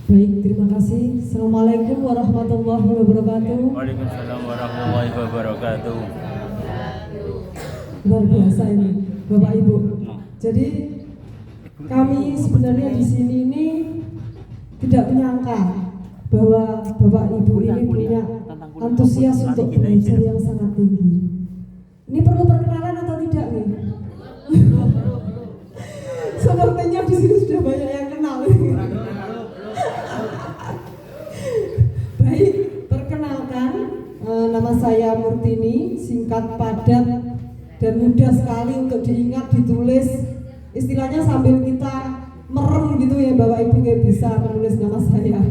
Baik, terima kasih. Assalamualaikum warahmatullahi wabarakatuh. Waalaikumsalam warahmatullahi wabarakatuh. Luar biasa ini, Bapak Ibu. Jadi kami sebenarnya di sini ini tidak menyangka bahwa Bapak Ibu ini punya antusias untuk belajar yang sangat tinggi. Ini perlu perkenalan atau tidak nih? Sepertinya di sini sudah banyak yang kenal. Baik, perkenalkan, nama saya Murtini, singkat padat dan mudah sekali untuk diingat, ditulis. Istilahnya sambil kita merem gitu ya, Bapak Ibu kayak bisa menulis nama saya.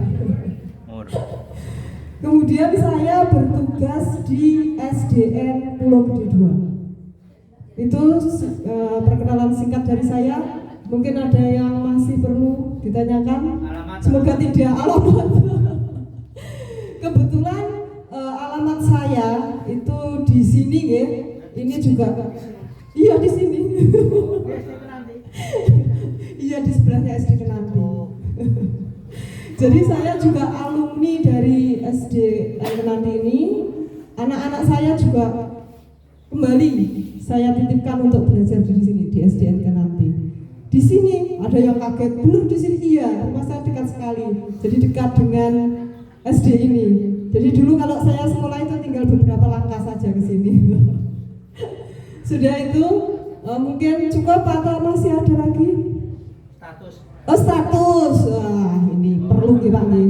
Kemudian saya bertugas di SDN Pulau Gede 2. Itu perkenalan singkat dari saya. Mungkin ada yang masih perlu ditanyakan. Semoga tidak. Alamat. Kebetulan alamat saya itu di sini ya. Ini juga. Iya di sini. Iya di sebelahnya SD Kenanti. Jadi saya juga alumni dari SD Kenanti ini. Anak-anak saya juga kembali saya titipkan untuk belajar di sini di SDN Kenanti. Di sini ada yang kaget, benar di sini iya, rumah saya dekat sekali. Jadi dekat dengan SD ini. Jadi dulu kalau saya sekolah itu tinggal beberapa langkah saja ke sini. Sudah itu mungkin cukup atau masih ada lagi? Status. Oh status, wah ini perlu kita nih.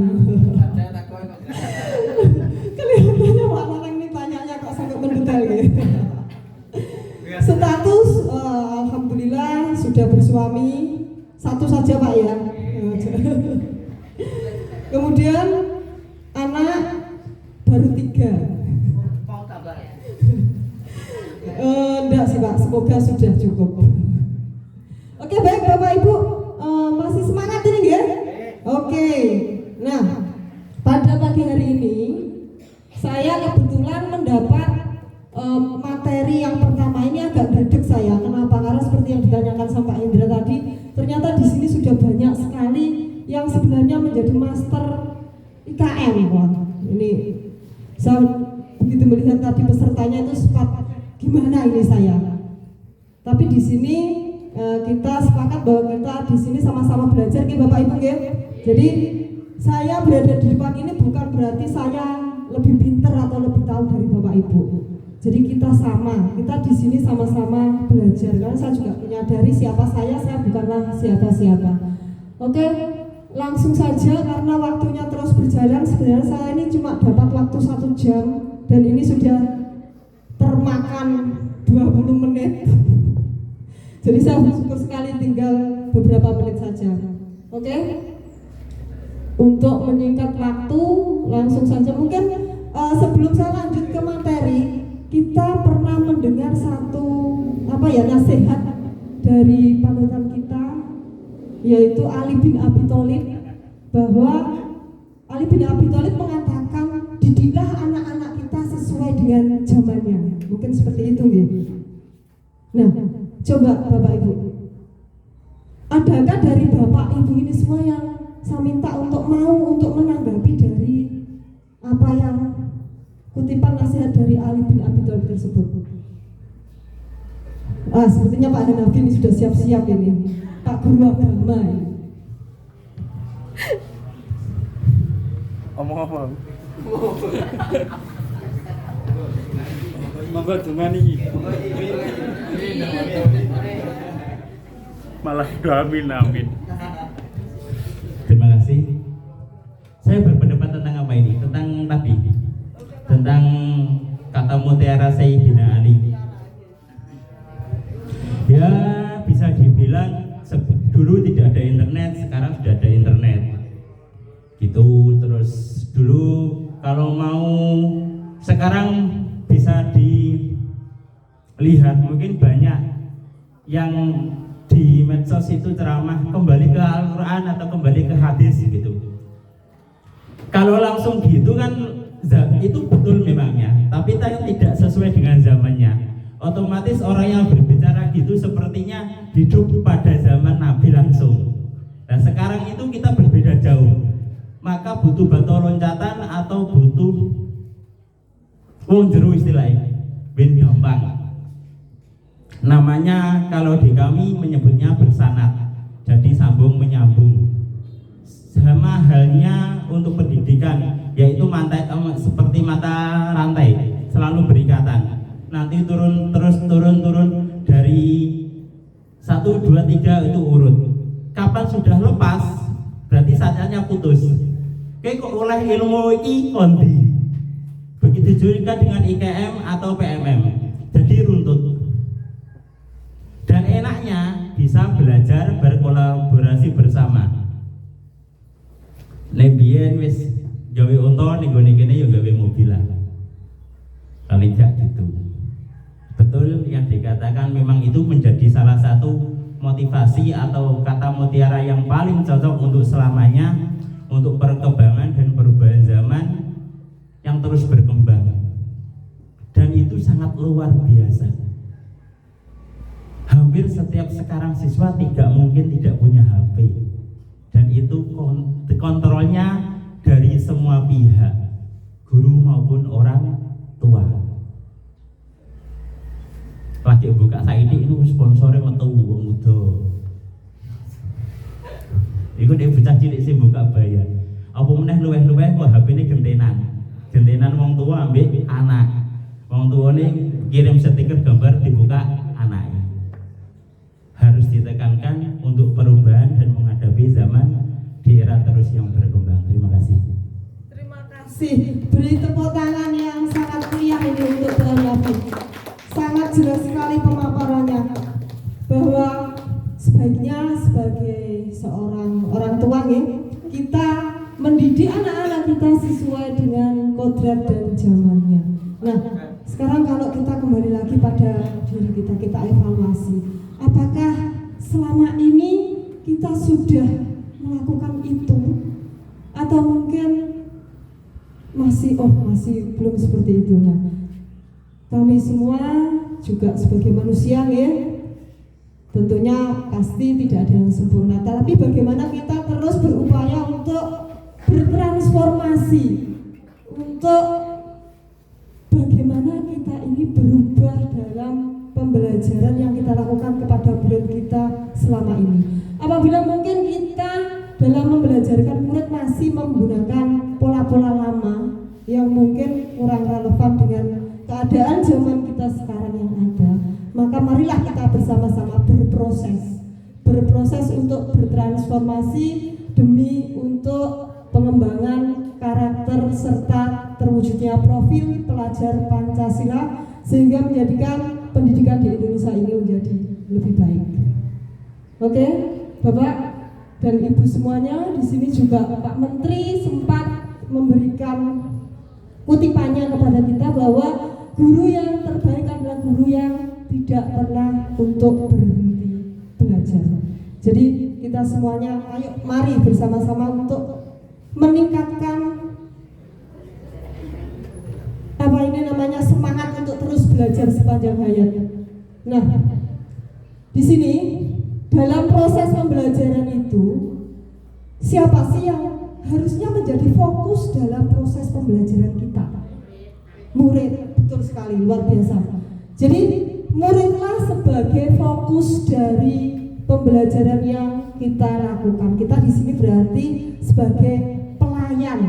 Kelihatannya Pak Nanang ini tanyanya kok sangat mendetail gitu. Status, alhamdulillah sudah bersuami, satu saja Pak ya. Kemudian anak baru 3. Mau tambah? Enggak sih Pak, semoga sudah cukup. Oke baik Bapak Ibu, masih semangat ini ya? Oke, nah pada pagi hari ini saya kebetulan mendapat materi yang pertama ini agak gredeg saya. Kenapa? Karena seperti yang ditanyakan sama Pak Indra tadi, ternyata di sini sudah banyak sekali yang sebenarnya menjadi master IKM. Wah, ini saya begitu melihat tadi pesertanya itu sempat gimana ini saya. Tapi di sini kita sepakat bahwa kita di sini sama-sama belajar, ya Bapak Ibu ya. Jadi saya berada di depan ini bukan berarti saya lebih pintar atau lebih tahu dari Bapak Ibu. Jadi kita sama, kita di sini sama-sama belajar. Karena saya juga menyadari siapa saya bukanlah siapa-siapa. Oke, langsung saja karena waktunya terus berjalan. Sebenarnya saya ini cuma dapat waktu 1 jam dan ini sudah termakan 20 menit. Jadi saya bersyukur sekali tinggal beberapa menit saja. Oke? Untuk menyingkat waktu, langsung saja mungkin sebelum saya lanjut ke materi, kita pernah mendengar satu nasihat dari panutan kita, yaitu Ali bin Abi Thalib, bahwa Ali bin Abi Thalib mengatakan didiklah anak-anak kita sesuai dengan zamannya. Mungkin seperti itu ya. Nah, coba Bapak Ibu, adakah dari Bapak Ibu ini semua yang saya minta untuk menanggapi dari apa yang kutipan nasihat dari Ali bin Abi Thalib tersebut? Sepertinya Pak Hanafi ini sudah siap-siap ini, Pak Guru Agama ini. Omong apa? Monggo dungani. Malah amin. Terima kasih. Saya berpendapat tentang apa ini? Tentang tadi, tentang kata mutiara Sayyidina Ali. Ya bisa dibilang dulu tidak ada internet, sekarang sudah ada internet. Gitu. Terus dulu kalau mau sekarang bisa dilihat mungkin banyak yang di medsos itu ceramah kembali ke Al-Quran atau kembali ke hadis gitu. Kalau langsung gitu kan itu betul memangnya, tapi tidak sesuai dengan zamannya. Otomatis orang yang berbicara gitu sepertinya hidup pada zaman Nabi langsung. Nah sekarang itu kita berbeda jauh. maka butuh batu loncatan atau butuh wong jero istilahnya ben gampang. Namanya kalau di kami menyebutnya bersanat, jadi sambung menyambung. Sama halnya untuk pendidikan, yaitu seperti mata rantai selalu berikatan. Nanti turun dari 1, 2, 3 itu urut. Kapan sudah lepas, berarti saatnya putus. Kayak kok oleh ilmu iki kondi. Begitu juga dengan IKM atau PMM, jadi runtut. Dan enaknya bisa belajar berkolaborasi bersama. Lembien wis gawe unta ning gone kene ya gawe mobil lah. Paling gak gitu. Betul yang dikatakan memang itu menjadi salah satu motivasi atau kata mutiara yang paling cocok untuk selamanya, untuk perkembangan dan perubahan zaman yang terus berkembang. Dan itu sangat luar biasa. Hampir setiap sekarang siswa tidak mungkin tidak punya HP, dan itu kontrolnya dari semua pihak, guru maupun orang tua. Lagi buka saiki itu sponsornya metu wong muda. Iku dia bocah cilik sing buka bayar. Apa meneh luweh-luweh kok HP-ne gentenan wong tua ambek anak. Wong tuane kirim stiker gambar dibuka anaknya. Harus ditekankan untuk perubahan dan menghadapi zaman di era terus yang berkembang. Terima kasih. Terima kasih. Beri tepuk tangan yang sangat meriah ini untuk Bang David. Sangat jelas sekali pemaparannya bahwa sebaiknya sebagai seorang orang tua ya, kita mendidik anak-anak kita sesuai dengan kodrat dan zamannya. Nah, sekarang kalau kita kembali lagi pada diri kita evaluasi. Apakah selama ini kita sudah melakukan itu, atau mungkin masih belum seperti itu? Nah, kami semua juga sebagai manusia ya, tentunya pasti tidak ada yang sempurna. Tapi bagaimana kita terus berupaya untuk bertransformasi, untuk bagaimana kita ini berubah dalam pembelajaran yang kita lakukan kepada murid kita selama ini. Apabila mungkin kita dalam membelajarkan murid masih menggunakan pola-pola lama yang mungkin kurang relevan dengan keadaan zaman kita sekarang yang ada, maka marilah kita bersama-sama berproses untuk bertransformasi demi untuk pengembangan karakter serta terwujudnya profil pelajar Pancasila, sehingga menjadikan pendidikan di Indonesia ini menjadi lebih baik. Oke, Bapak dan Ibu semuanya, di sini juga Pak Menteri sempat memberikan kutipannya kepada kita bahwa guru yang terbaik adalah guru yang tidak pernah untuk berhenti belajar. Jadi kita semuanya, ayo mari bersama-sama untuk meningkatkan semangat untuk terus belajar sepanjang hayat. Nah, di sini dalam proses pembelajaran itu, siapa sih yang harusnya menjadi fokus dalam proses pembelajaran kita? Murid, betul sekali, luar biasa. Jadi muridlah sebagai fokus dari pembelajaran yang kita lakukan. Kita di sini berarti sebagai pelayan.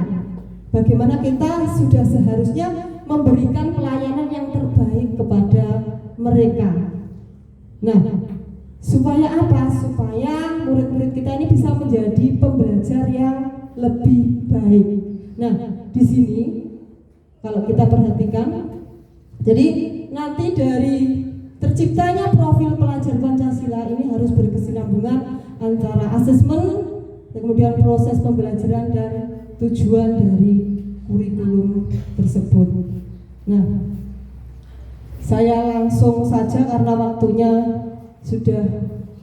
Bagaimana kita sudah seharusnya memberikan pelayanan yang terbaik kepada mereka. Nah, supaya apa? Supaya murid-murid kita ini bisa menjadi pembelajar yang lebih baik. Nah, di sini kalau kita perhatikan, jadi nanti dari terciptanya profil pelajar Pancasila ini harus berkesinambungan antara asesmen, kemudian proses pembelajaran dan tujuan dari kurikulum tersebut. Nah, saya langsung saja karena waktunya sudah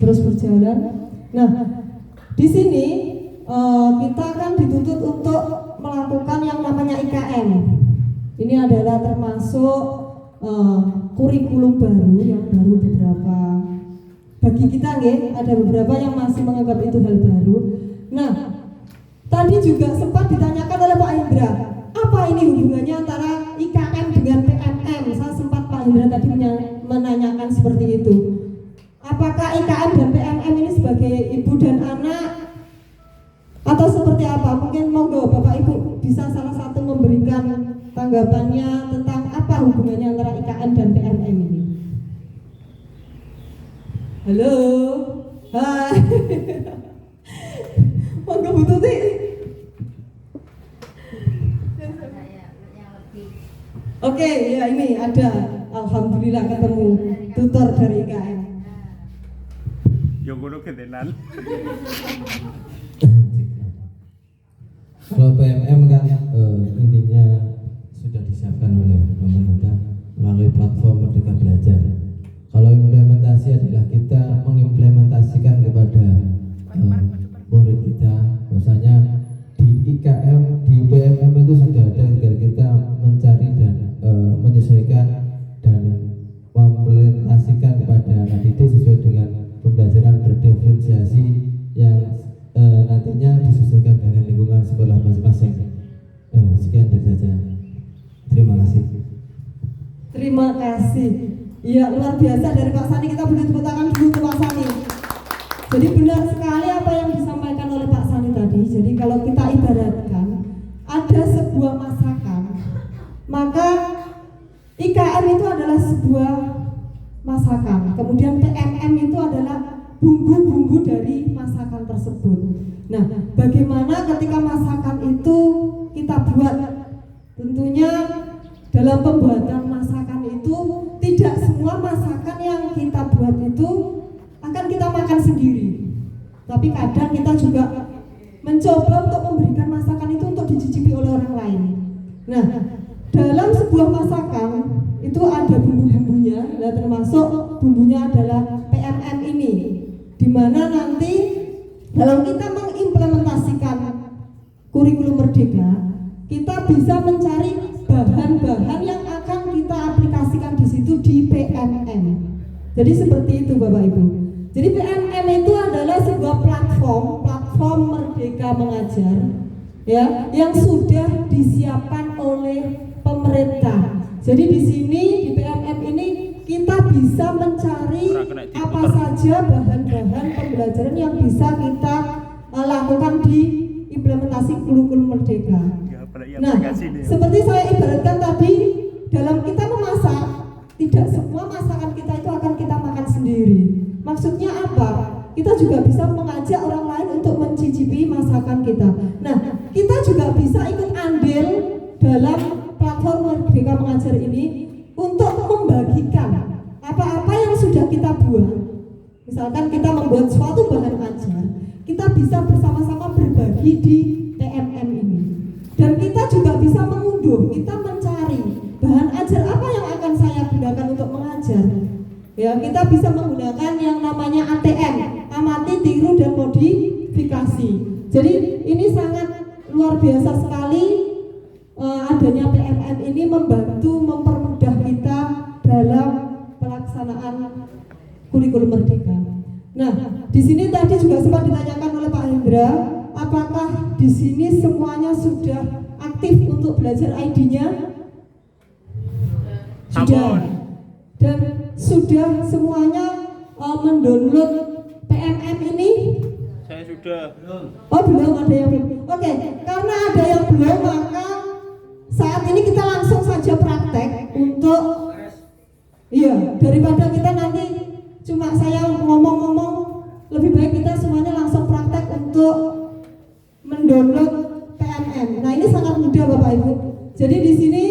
terus berjalan. Nah, di sini kita akan dituntut untuk melakukan yang namanya IKM. Ini adalah termasuk kurikulum baru yang baru beberapa bagi kita, ada beberapa yang masih menganggap itu hal baru. Nah, tadi juga sempat ditanyakan oleh Pak Indra, apa ini hubungannya antara IKM dengan PMM? Saya sempat Pak Indra tadi menanyakan seperti itu. Apakah IKM dan PMM ini sebagai ibu dan anak atau seperti apa? Mungkin monggo Bapak Ibu bisa salah satu memberikan tanggapannya tentang apa hubungannya antara IKM dan PMM ini. Halo, hai. Monggo Bu Tuti. Oke, ya ini ada. Alhamdulillah ketemu tutor dari IKM. Yang ngono ketenan. Kalau PMM kan intinya sudah disiapkan oleh pemerintah melalui platform Merdeka Belajar. Kalau implementasi adalah kita mengimplementasikan kepada murid kita, bahwasanya di IKM, di PMM itu sudah ada, tinggal kita mencari dan menyesuaikan dan mengimplementasikan kepada anak didik sesuai dengan pembelajaran berdiferensiasi yang nantinya disesuaikan dengan lingkungan sekolah masing-masing. Sekian dari saja. Terima kasih. Terima kasih. Ya luar biasa dari Pak Sani, kita beri tepuk tangan dulu untuk Pak Sani. Jadi benar sekali apa yang disampaikan oleh Pak Sani tadi. Jadi kalau kita ibaratkan ada sebuah masakan, maka IKM itu adalah sebuah masakan. Kemudian PMM itu adalah bumbu-bumbu dari masakan tersebut. Nah, bagaimana ketika masakan itu kita buat? Tentunya dalam pembuatan masakan itu tidak semua masakan yang kita buat itu akan kita makan sendiri. Tapi kadang kita juga mencoba untuk memberikan masakan itu untuk dicicipi oleh orang lain. Nah, dalam sebuah masakan itu ada bumbu-bumbunya, dan termasuk bumbunya adalah PMM ini, di mana nanti dalam kita mengimplementasikan kurikulum Merdeka, kita bisa mencari bahan-bahan yang akan kita aplikasikan di situ di PMM. Jadi seperti itu Bapak Ibu. Jadi PMM itu adalah sebuah platform Merdeka Mengajar, ya, yang sudah disiapkan oleh pemerintah. Jadi di sini di PMM ini kita bisa mencari apa saja bahan-bahan pembelajaran yang bisa kita lakukan di implementasi kurikulum Merdeka. Nah, seperti saya ibaratkan tadi, dalam kita memasak, tidak semua masakan kita itu akan kita makan sendiri. Maksudnya apa? Kita juga bisa mengajak orang lain untuk mencicipi masakan kita. Nah, kita juga bisa ikut andil dalam platform Merdeka Mengajar ini untuk membagikan apa-apa yang sudah kita buat. Misalkan kita membuat suatu bahan ajar, kita bisa bersama-sama berbagi di PMM ini. Dan kita juga bisa mengunduh, kita mencari bahan ajar apa yang akan saya gunakan untuk mengajar. Ya, kita bisa menggunakan yang namanya ATM, amati, tiru, dan modifikasi. Jadi ini sangat luar biasa sekali adanya PMM ini membantu mempermudah kita dalam pelaksanaan kurikulum Merdeka. Nah, di sini tadi juga sempat ditanyakan oleh Pak Hendra, apakah di sini semuanya sudah aktif untuk belajar ID-nya? Sudah. Dan sudah semuanya mendownload PMM ini? Saya sudah. Oh belum, ada yang belum. Oke, karena ada yang belum, maka saat ini kita langsung saja praktek untuk, iya, daripada kita nanti cuma saya ngomong-ngomong, lebih baik kita semuanya langsung praktek untuk mendownload PMM. Nah ini sangat mudah Bapak Ibu. Jadi di sini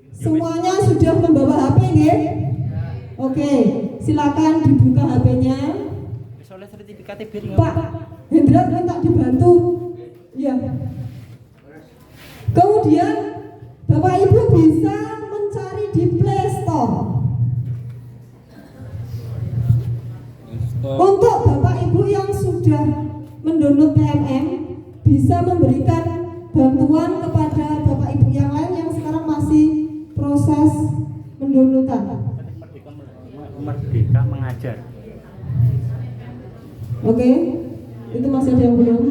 semuanya sudah membawa HP nggih? Oke, silakan dibuka HP-nya. Pak Hendra minta dibantu. Ya. Kemudian Bapak Ibu bisa mencari di Play Store. Untuk Bapak Ibu yang sudah mendownload PMM, bisa memberikan bantuan kepada Bapak Ibu yang lain yang sekarang masih proses mendownloadan. Merdeka Mengajar. Oke, itu masih ada yang belum?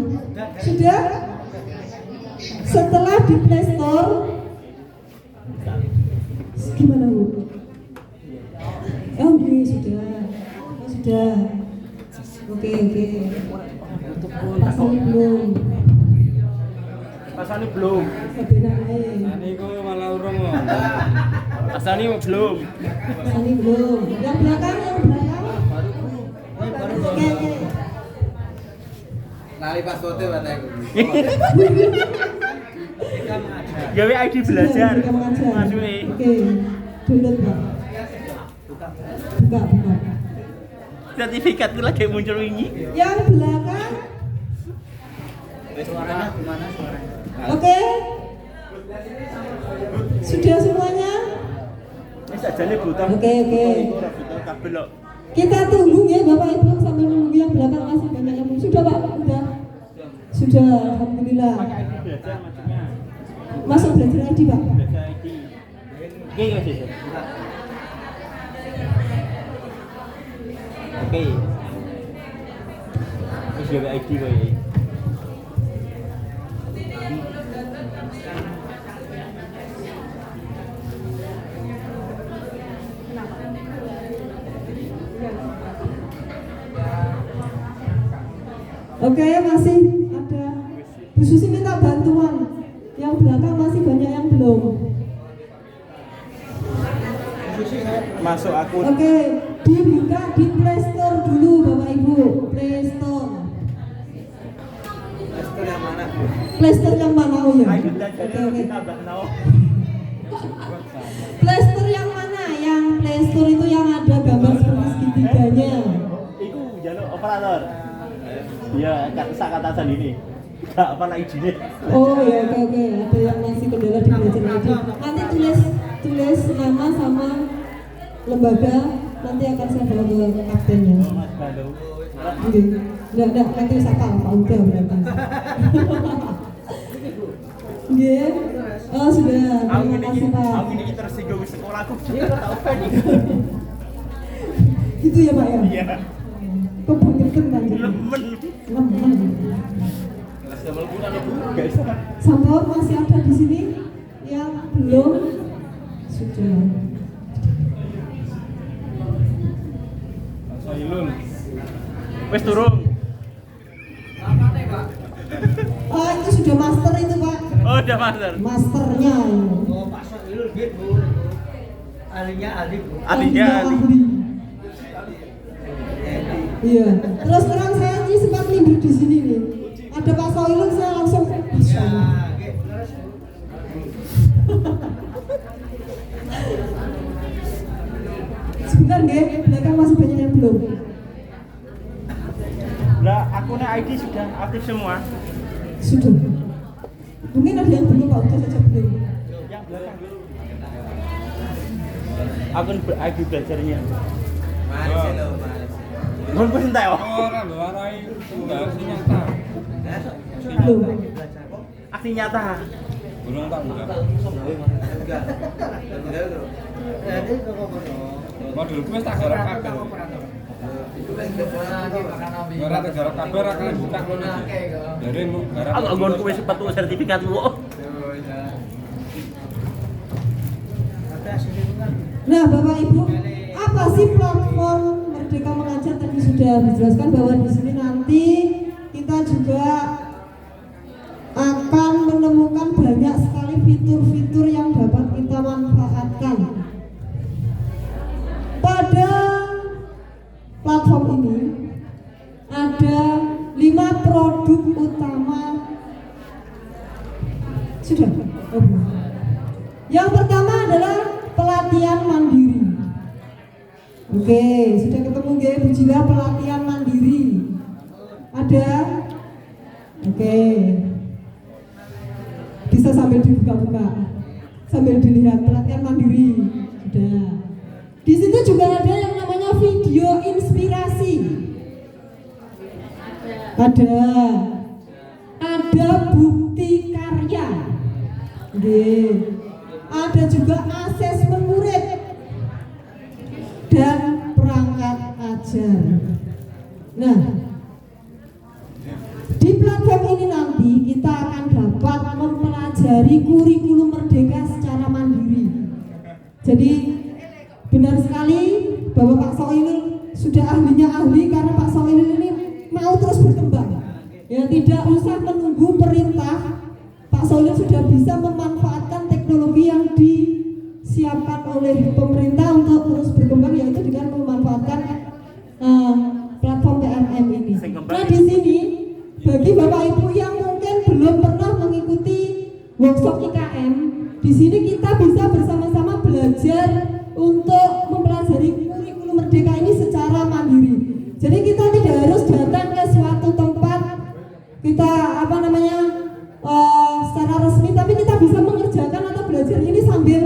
Sudah? Setelah di Play Store, gimana Bu? Oh, oke, sudah. Oh, sudah. Oke. Pasang belum. Pasane belum. Kebenar aja. Niku malah urung kok. Pasane belum. Pasang belum. Yang belakang. Oke. Lali password-e wae aku. Gawe ID belajar. Sudah, mengajar. Masuke. Oke. Download Pak. Buka. Sertifikatku lagi muncul ini. Yang belakang. Suaranya gimana suaranya? Oke. Sudah semuanya? Wis ajane butang. Oke. Ora butuh kabel kok. Kita tunggu ya Bapak Ibu sambil menunggu yang belakang masih banyak yang belum. Sudah Pak? Sudah. Alhamdulillah. Pakai ID belajar maksudnya. Masuk belajar ID Pak. Belajar ID. Oke, Mas. Oke. Wis gawe ID kowe. Oke, masih ada. Bu Susi minta bantuan. Yang belakang masih banyak yang belum. Masuk akun. Oke, dibuka di Play Store dulu Bapak Ibu. Play Store. Masker yang mana? Play Store yang mana oh ya? ID belajarnya Oke. tambah nol. Play Store yang mana? Yang Play Store itu yang ada gambar seperti segitiganya. Iku jaluk operator. Iya, kata sendiri. Enggak apa lah izinnya. Oh ya, oke. Ada yang masih kendala di belajar ID. Nanti tulis nama sama lembaga. Nanti akan saya bawa ke kaptennya. Mas Balo. Oke. Enggak, nanti sakal Pak Uda berarti. Oke. Oh sudah. Terima kasih Pak. Aku ini tersinggung di sekolahku. Dia tak open. Gitu ya Pak ya? Iya. Kebanyakan banget. Lemen. Guys. Sampor masih ada di sini yang belum sudah. Sailul. Wes turun. Oh itu sudah master itu Pak. Oh, udah master. Masternya ini. Oh, Pak Soilul Bu. Ahlinya ahli Bu. Ahlinya ahli. Iya. Terus terang saya ini sempat libur di sini nih. Ada Pak Soilul saya langsung. Masya Allah. Oke, terus Bu. Sebentar nggih, belakang masih banyak yang belum. Lah, akunnya ID sudah aktif semua. Sudah. Mungkin ada yang belum Pak Uda saja belum. Yang belakang dulu. Akun ID belajarnya. Mari sih lo, mari. Mun pesen ta yo. Ora lho arai tunggal sing nyata. Belum. Aksi nyata. Burung tak buka. Enggak. Jadi kok Modul kuwi tak garap kabel. Ora tak garap kabel ora kan buka ngono iki. Dari mu garap. Aku nggon kuwi sepatu sertifikat lu. Nah, Bapak Ibu, apa sih platform Merdeka Mengajar? Tadi sudah dijelaskan bahwa di sini nanti kita juga akan menemukan banyak sekali fitur-fitur yang dapat kita manfaatkan. Pada platform ini ada 5 produk utama. Sudah. Oh. Yang pertama adalah pelatihan mandiri. Oke, sudah ketemu nggih Bu Jila, pelatihan mandiri. Ada? Oke. Bisa sambil dibuka-buka. Sambil dilihat pelatihan mandiri. Sudah. Di situ juga ada yang namanya video inspirasi. Ada. Ada bukti karya. Nggih. Ada juga asesmen murid dan perangkat ajar. Nah, di platform ini nanti kita akan dapat mempelajari kurikulum merdeka secara mandiri. Jadi benar sekali bahwa Pak Soilul sudah ahlinya ahli, karena Pak Soilul ini mau terus berkembang. Ya, tidak usah menunggu perintah. Pak Soilul sudah bisa memanfaatkan teknologi yang disiapkan oleh pemerintah untuk terus berkembang, yaitu dengan memanfaatkan platform PMM ini. Nah, di sini bagi Bapak Ibu yang mungkin belum pernah mengikuti workshop IKM, di sini kita bisa bersama-sama belajar untuk mempelajari kurikulum merdeka ini secara mandiri. Jadi kita tidak harus datang ke suatu tempat kita secara resmi, tapi kita bisa mengerjakan atau belajar ini sambil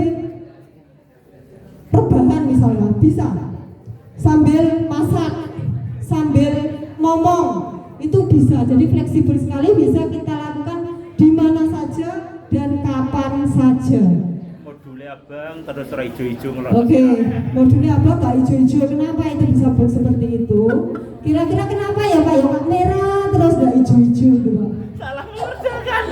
rebahan misalnya, bisa sambil masak, sambil ngomong, itu bisa. Jadi fleksibel sekali, bisa kita lakukan di mana saja dan kapan saja. Modulnya abang terus hijau-hijau ngelot. Oke, modulnya abang gak hijau-hijau. Kenapa itu bisa seperti itu? Kira-kira kenapa ya Pak? Ya merah terus gak hijau-hijau gitu Pak. Salah mengerjakan.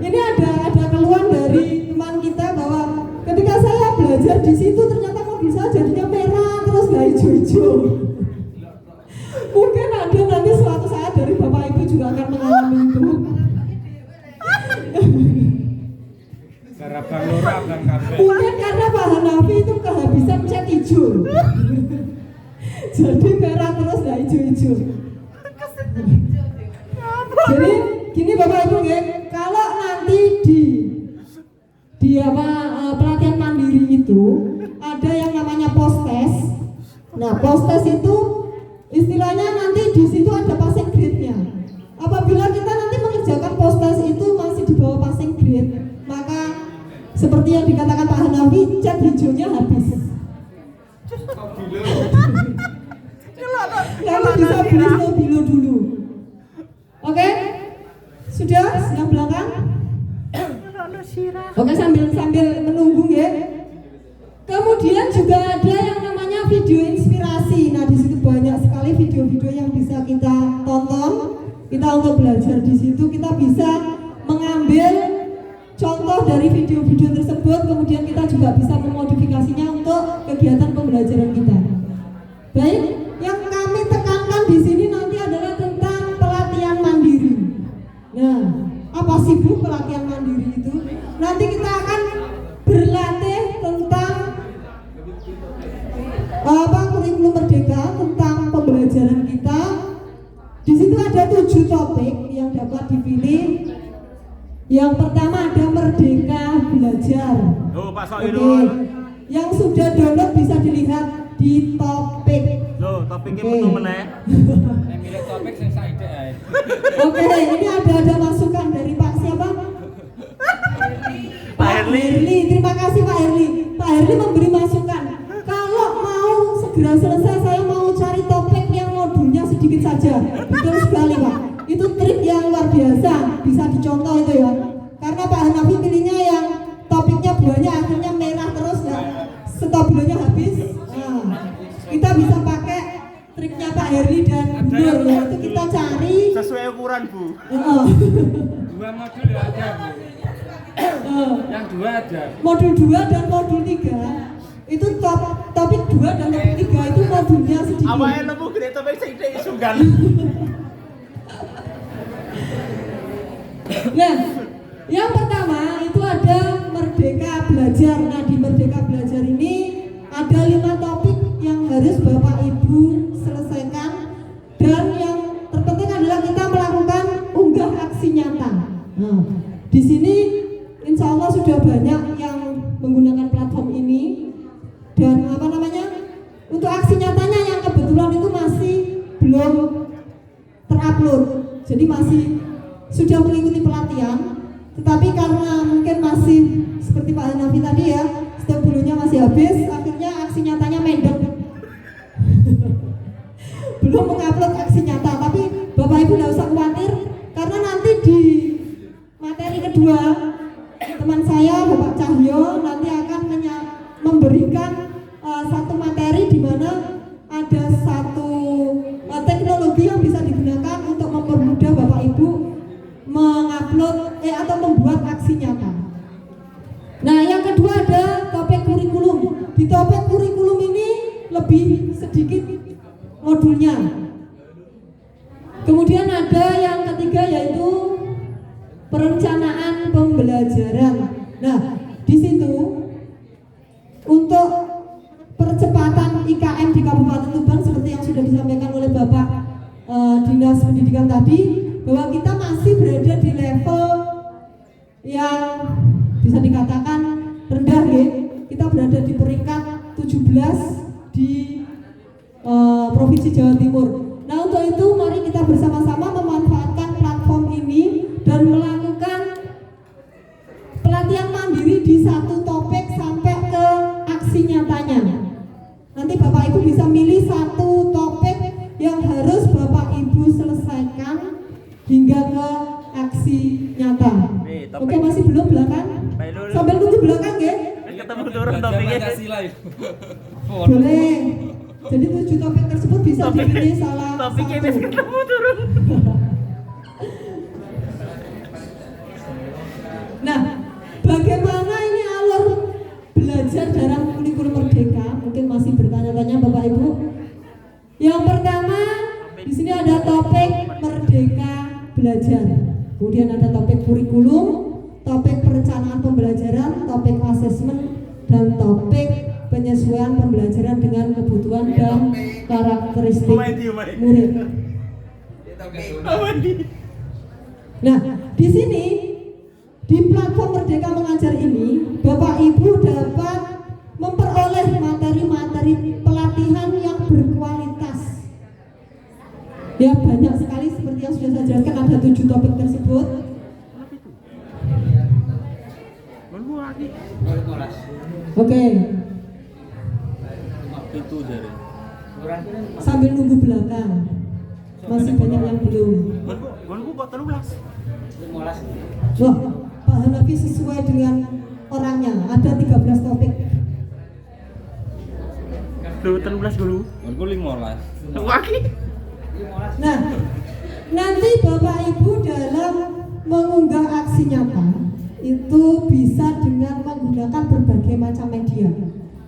Ini ada keluhan dari teman kita bahwa ketika saya belajar di situ ternyata modul saya jadinya merah terus gak hijau-hijau. Mungkin ada nanti suatu saat dari Bapak Ibu juga akan mengalami itu. Mungkin karena Pak Hanafi itu kehabisan cat hijau. Jadi merah terus gak hijau-hijau. Jadi gini Bapak Ibu ya, kalau nanti di pelatihan mandiri itu ada yang namanya post-test. Nah, post-test itu istilahnya nanti di situ ada passing grade-nya. Apabila kita nanti mengerjakan post-test itu masih di bawah passing grade, maka seperti yang dikatakan Pak Hanafi, cat hijaunya habis. Kalau bisa beli stabilo dulu. Oke? Sudah yang belakang? Oke, sambil menunggu ya. Kemudian juga ada yang namanya video inspirasi. Nah, di situ banyak sekali video-video yang bisa kita tonton. Kita untuk belajar di situ kita bisa mengambil contoh dari video-video tersebut, kemudian kita juga bisa memodifikasinya untuk kegiatan pembelajaran kita. Baik, yang kami tekankan di sini nanti adalah tentang pelatihan mandiri. Nah, apa sih Bu pelatihan mandiri itu? Nanti kita akan berlatih tentang kurikulum merdeka, tentang pembelajaran kita. Di situ ada 7 topik yang dapat dipilih. Yang pertama ada merdeka belajar. Oh, Pak Oke. Soilul. Yang sudah download bisa dilihat di topik. Loh, topiknya penuh meneh. Oke, ini ada masukan dari Pak siapa? Pak Herli. Terima kasih Pak Herli. Pak Herli memberi masukan. Kalau mau segera selesai, saya mau cari topik yang modulnya sedikit saja. Betul sekali Pak. Itu trik yang luar biasa, bisa dicontoh itu ya. Karena Pak Hanafi pilihnya yang topiknya buahnya akhirnya merah terus ya, stabilonya habis. Nah, kita bisa pakai triknya Pak Herli dan Bu Nur, yaitu kita cari Sesuai ukuran Bu. Dua modul ya ada Bu. Yang 2 ada. Modul 2 dan modul 3 itu topik 2 dan topik 3 itu modulnya sedikit. Apa yang nemu gede topik sing sunggan. Nah, yang pertama itu ada merdeka belajar. Nah, di merdeka belajar ini ada 5 topik yang harus Bapak Ibu selesaikan, dan yang terpenting adalah kita melakukan unggah aksi nyata. Nah, di sini insya Allah sudah banyak yang menggunakan platform ini, dan untuk aksi nyatanya yang kebetulan itu masih belum terupload, jadi masih sudah mengikuti pelatihan, tetapi karena mungkin masih seperti Pak Hanafi tadi ya, stok dulunya masih habis, akhirnya aksi nyatanya mendek. Belum mengupload aksi nyata, tapi Bapak Ibu tidak usah khawatir, karena nanti di materi kedua teman saya Bapak Cahyo nanti akan memberikan satu materi di mana ada satu teknologi yang bisa digunakan untuk mempermudah Bapak Ibu mengupload modulnya. Kemudian ada yang ketiga yaitu perencanaan pembelajaran. Nah, di situ untuk percepatan IKM di Kabupaten Tuban seperti yang sudah disampaikan oleh Bapak Dinas Pendidikan tadi, bahwa kita masih berada di level yang bisa dikatakan rendah ya. Kita berada di peringkat 17 di Provinsi Jawa Timur. Nah, untuk itu mari kita bersama-sama memanfaatkan platform ini dan melakukan pelatihan mandiri di satu topik sampai ke aksi nyatanya. Nanti Bapak Ibu bisa milih satu topik yang harus Bapak Ibu selesaikan hingga ke aksi nyata. Oke, masih belum belakang? Sambil tunggu belakang ya? Ketemu turun topiknya. Boleh. Jadi 7 topik tersebut bisa dipilih salah Topiknya satu. ketemu turun. Nah, bagaimana ini alur belajar dalam kurikulum merdeka? Mungkin masih bertanya-tanya Bapak Ibu. Yang pertama, di sini ada topik merdeka belajar. Kemudian ada topik kurikulum, topik perencanaan pembelajaran, topik asesmen, dan topik penyesuaian pembelajaran dengan kebutuhan dan karakteristik murid. Nah, di sini di platform Merdeka Mengajar ini, Bapak Ibu dapat memperoleh materi-materi pelatihan yang berkualitas. Ya, banyak sekali seperti yang sudah saya jelaskan, ada 7 topik tersebut. Oke. Itu dari. Sambil nunggu belakang. Masih banyak yang belum. Gonku kok 13. Wah, Pak Hanafi sesuai dengan orangnya. Ada 13 topik. Lu 13 dulu. Gonku 15. Waki. Nah, nanti Bapak Ibu dalam mengunggah aksi nyata itu bisa dengan menggunakan berbagai macam media.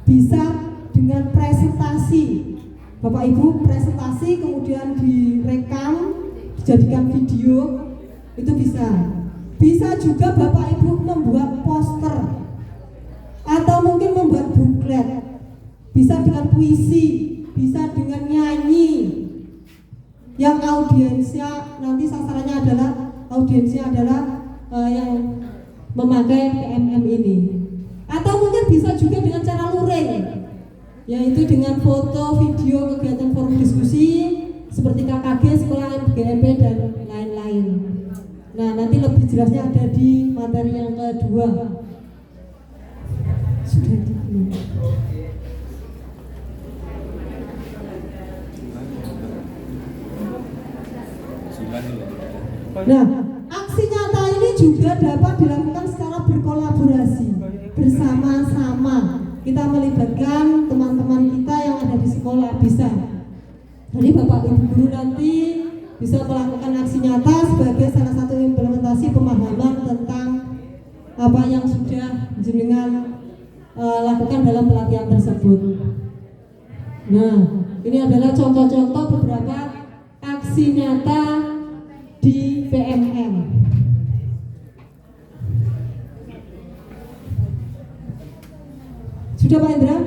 Bisa dengan presentasi. Bapak Ibu presentasi kemudian direkam, dijadikan video, itu bisa. Bisa juga Bapak Ibu membuat poster atau mungkin membuat buklet. Bisa dengan puisi, bisa dengan nyanyi. Yang audiensnya nanti sasarannya adalah yang memakai PMM ini. Atau mungkin bisa juga dengan cara luring, yaitu dengan foto, video, kegiatan forum diskusi seperti KKG, sekolah MGMP dan lain-lain. Nah, nanti lebih jelasnya ada di materi yang kedua. Sudah dipilih. Nah, aksi nyata ini juga dapat dilakukan secara berkolaborasi, bersama-sama. Kita melibatkan teman-teman kita yang ada di sekolah, bisa. Jadi Bapak Ibu guru nanti bisa melakukan aksi nyata sebagai salah satu implementasi pemahaman tentang apa yang sudah jenengan lakukan dalam pelatihan tersebut. Nah, ini adalah contoh-contoh beberapa aksi nyata di PMM. Sudah Pak Indra?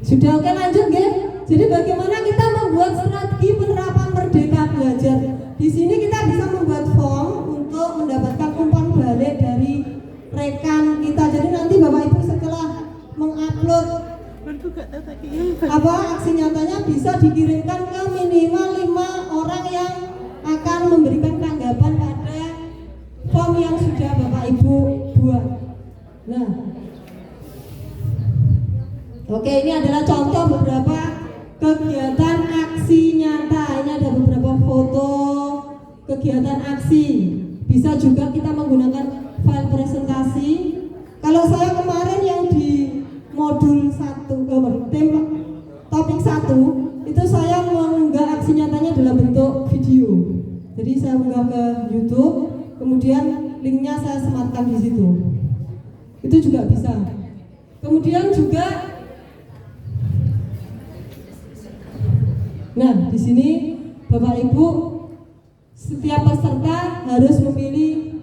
Sudah, oke lanjut ya. Jadi bagaimana kita membuat strategi penerapan merdeka belajar? Di sini kita bisa membuat form untuk mendapatkan umpan balik dari rekan kita. Jadi nanti Bapak Ibu setelah mengupload aksi nyatanya bisa dikirimkan ke minimal 5 orang yang akan memberikan tanggapan pada form yang sudah Bapak Ibu buat. Nah, oke, ini adalah contoh beberapa kegiatan aksi nyata. Ini ada beberapa foto kegiatan aksi. Bisa juga kita menggunakan file presentasi. Kalau saya kemarin yang di modul 1, topik 1, itu saya mengunggah aksi nyatanya dalam bentuk video. Jadi saya unggah ke YouTube, kemudian linknya saya sematkan di situ. Itu juga bisa. Kemudian juga Nah, di sini Bapak Ibu, setiap peserta harus memilih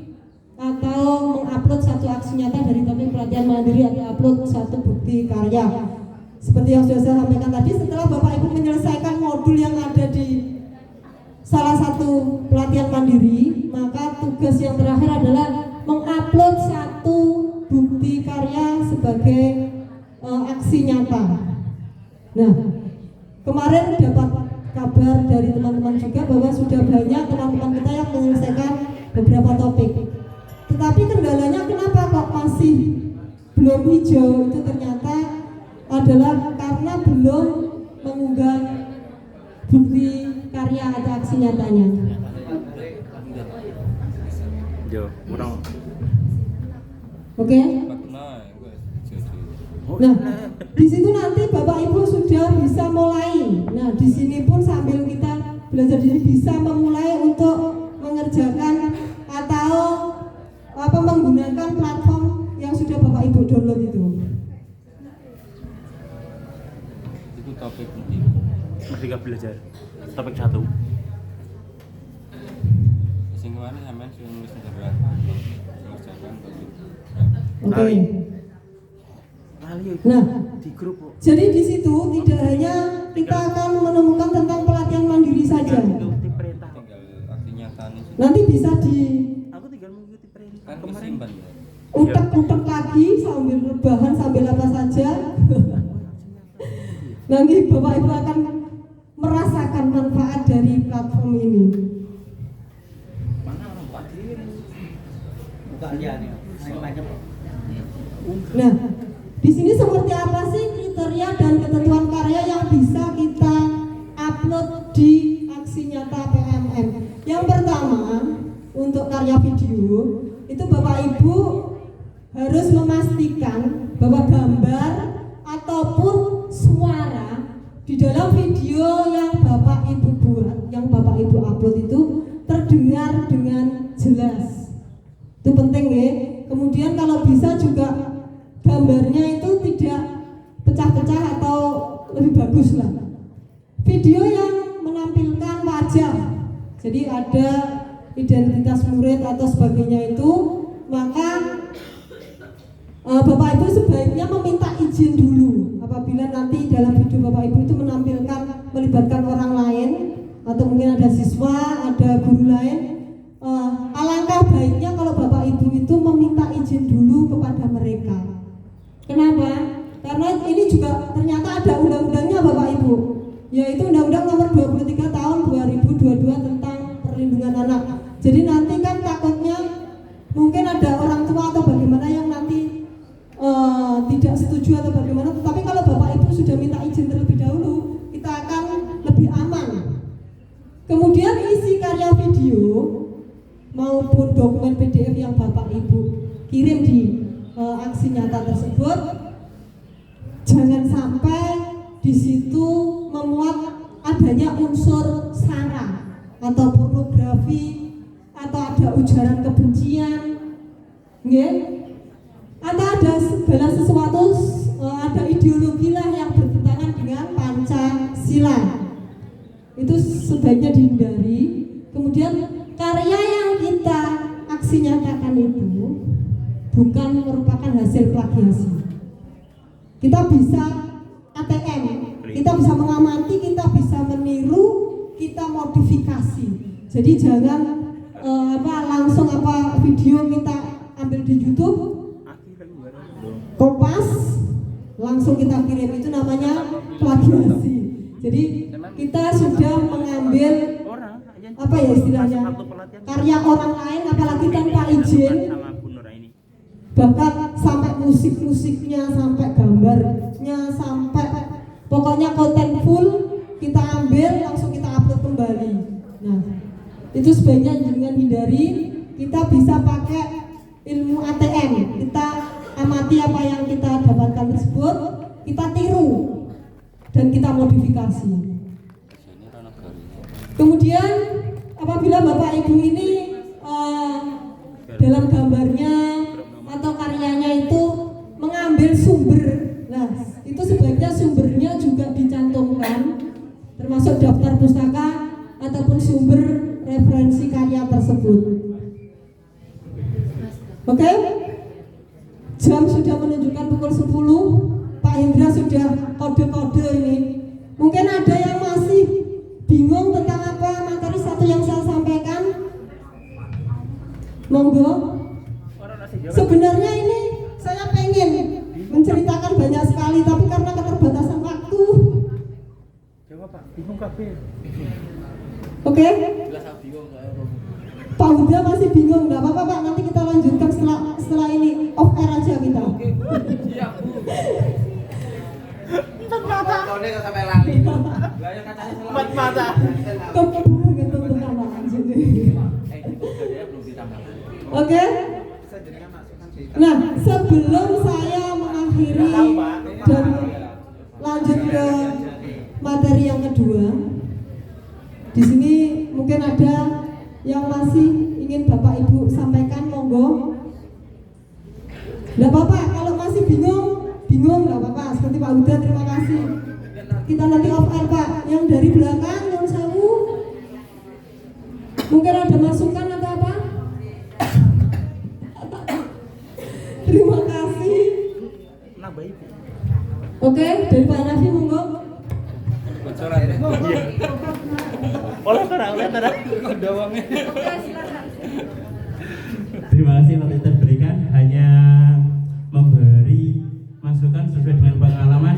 atau mengupload satu aksi nyata dari topik pelatihan mandiri atau upload satu bukti karya. Seperti yang sudah saya sampaikan tadi, setelah Bapak Ibu menyelesaikan modul yang ada di salah satu pelatihan mandiri, maka tugas yang terakhir adalah mengupload satu bukti karya sebagai aksi nyata. Nah, kemarin dapat kabar dari teman-teman juga bahwa sudah banyak teman-teman kita yang menyelesaikan beberapa topik. Tetapi kendalanya kenapa kok masih belum hijau, itu ternyata adalah karena belum mengunggah bukti karya atau aksi nyatanya. Yo, kurang. Oke? Nah, di situ nanti Bapak Ibu sudah bisa mulai. Nah, di sini pun sambil kita belajar di sini bisa memulai untuk mengerjakan atau menggunakan platform yang sudah Bapak Ibu download itu. Itu topik penting. Merdeka Belajar. Topik 1. Sing kemarin sampean sing nulis negara. Mengerjakan topik. Oke. Lali Nah, di grup kok. jadi di situ tidak hanya kita akan menemukan tentang pelatihan mandiri saja. Mengikuti perintah. Tinggal aksi nyata nih. Nanti bisa di Aku tinggal mengikuti perintah. Kan Kemarin kesimpan ya. utek-utek lagi sambil rebahan sambil apa saja. Nanti Bapak Ibu akan merasakan manfaat dari platform ini. mana orang Pak Dir? Buka dia nih. Macam-macam. Nah, di sini seperti apa sih kriteria dan ketentuan karya yang bisa kita upload di aksi nyata PMM? Yang pertama, untuk karya video itu Bapak Ibu harus memastikan bahwa gambar ataupun suara di dalam video yang Bapak Ibu buat, yang Bapak Ibu upload itu terdengar dengan jelas. Itu penting ya. Kemudian kalau bisa juga gambarnya itu tidak pecah-pecah atau lebih bagus lah. Video yang menampilkan wajah, jadi ada identitas murid atau sebagainya itu, maka Bapak Ibu sebaiknya meminta izin dulu apabila nanti dalam video Bapak Ibu itu melibatkan orang lain atau mungkin ada siswa, ada guru lain. Alangkah baiknya kalau Bapak Ibu itu meminta izin dulu kepada mereka. Kenapa? Karena ini juga ternyata ada undang-undangnya Bapak Ibu, yaitu Undang-Undang Nomor 23 Tahun 2022 tentang Perlindungan Anak. Jadi nanti kan takutnya mungkin ada orang tua atau bagaimana yang nanti tidak setuju atau bagaimana. Tetapi kalau Bapak Ibu sudah minta izin terlebih dahulu, kita akan lebih aman. Kemudian isi karya video maupun dokumen PDF yang Bapak Ibu kirim di aksi nyata tersebut, jangan sampai di situ memuat adanya unsur sara atau pornografi atau ada ujaran kebencian, atau ada segala sesuatu, ada ideologi lah yang bertentangan dengan Pancasila. Itu sebaiknya dihindari. Kemudian karya yang kita aksi nyatakan itu bukan merupakan hasil plagiasi. Kita bisa ATM, kita bisa mengamati, kita bisa meniru, kita modifikasi. Jadi jangan langsung video kita ambil di YouTube, kopas, langsung kita kirim, itu namanya plagiasi. Jadi kita sudah mengambil istilahnya karya orang lain, apalagi tanpa izin, bahkan sampai musik-musiknya, sampai gambarnya, sampai pokoknya konten full kita ambil langsung kita upload kembali. Nah, itu sebaiknya jangan hindari. Kita bisa pakai ilmu ATM, kita amati apa yang kita dapatkan tersebut, kita tiru dan kita modifikasi. Kemudian apabila Bapak Ibu ini dalam gambarnya atau karyanya itu mengambil sumber, nah itu sebaiknya sumbernya juga dicantumkan, termasuk daftar ataupun sumber referensi karya tersebut. Oke? Jam sudah menunjukkan pukul 10. Pak Hendra sudah kode-kode ini. Mungkin ada yang masih bingung tentang apa materi satu yang saya sampaikan. Monggo. Sebenarnya ini saya pengen menceritakan banyak sekali, tapi karena keterbatasan waktu. Jawab Pak, bingung kabeh. Oke? Pak Huda masih bingung, nggak apa-apa Pak, nanti kita lanjutkan setelah ini off air aja kita. Siap, Bu. Fotonya kok sampai lali. Lah ya kacanya selalu. 4 mata. Kebangetan tentang lanjut. Belum ditambah. Oke? Nah, sebelum saya mengakhiri dan lanjut ke materi yang kedua, di sini mungkin ada yang masih ingin Bapak Ibu sampaikan, monggo. Nggak apa-apa, kalau masih bingung nggak apa-apa. Seperti Pak Huda, terima kasih. Kita nanti off air Pak. Yang dari belakang, yang sewu, mungkin ada masukan atau apa? Terima kasih. Nambah ibu. Oke, dari Pak Nafi monggo. Bocoran. Iya. Oleh tara. Ada wongnya. Terima kasih waktu yang diberikan, hanya memberi masukan sesuai dengan pengalaman.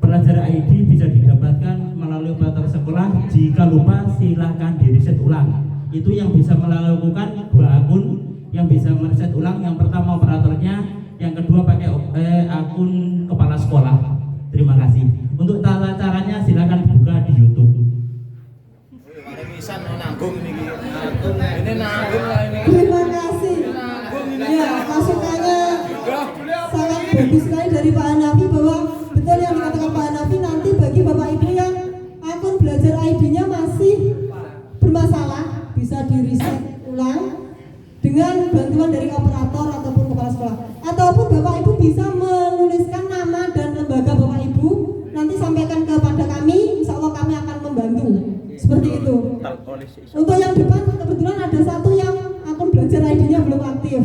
Pelajar ID bisa didapatkan melalui operator sekolah. Jika lupa silahkan di reset ulang. Itu yang bisa melakukan 2 akun yang bisa mereset ulang. Yang pertama operatornya, yang kedua pakai akun kepala sekolah. Terima kasih. Untuk tata caranya silahkan buka di YouTube. Mari pisan nanggung ini. Ini nanggung lah ini. Terima kasih. Ya, masukannya sangat bagus sekali dari Pak Hanafi, bahwa betul yang dikatakan Pak Hanafi, nanti bagi Bapak Ibu yang akun belajar ID-nya masih bermasalah, bisa di reset ulang dengan bantuan dari operator ataupun kepala sekolah. Ataupun Bapak Ibu bisa menuliskan nama dan lembaga Bapak Ibu, nanti sampaikan kepada kami, insya Allah kami akan membantu. Seperti itu. Untuk yang depan kebetulan ada satu yang akun belajar ID-nya belum aktif.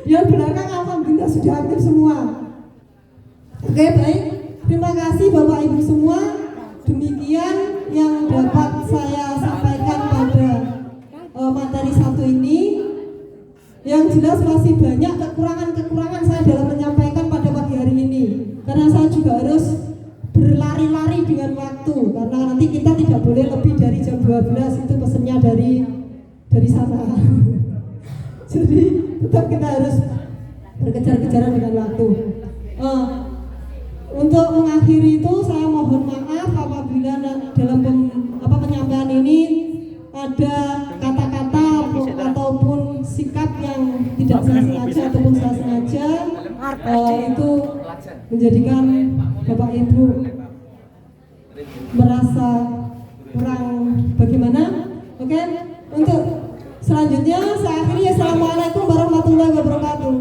Yang belakang alhamdulillah sudah aktif semua. Oke, baik. Terima kasih Bapak Ibu semua. Demikian yang dapat saya sampaikan pada materi satu ini. Yang jelas masih banyak kekurangan-kekurangan saya dalam menyampaikan pada pagi hari ini, karena saya juga harus berlari-lari dengan waktu, karena nanti kita tidak boleh lebih dari jam 12, itu pesennya dari sana. Jadi tetap kita harus berkejar-kejaran dengan waktu. Untuk mengakhiri itu saya mohon maaf apabila dalam penyampaian ini ada kata-kata ataupun sikap yang tidak saya sengaja ataupun saya sengaja itu menjadikan Bapak Ibu merasa kurang bagaimana. Oke, untuk selanjutnya saya akhiri. Assalamualaikum warahmatullahi wabarakatuh.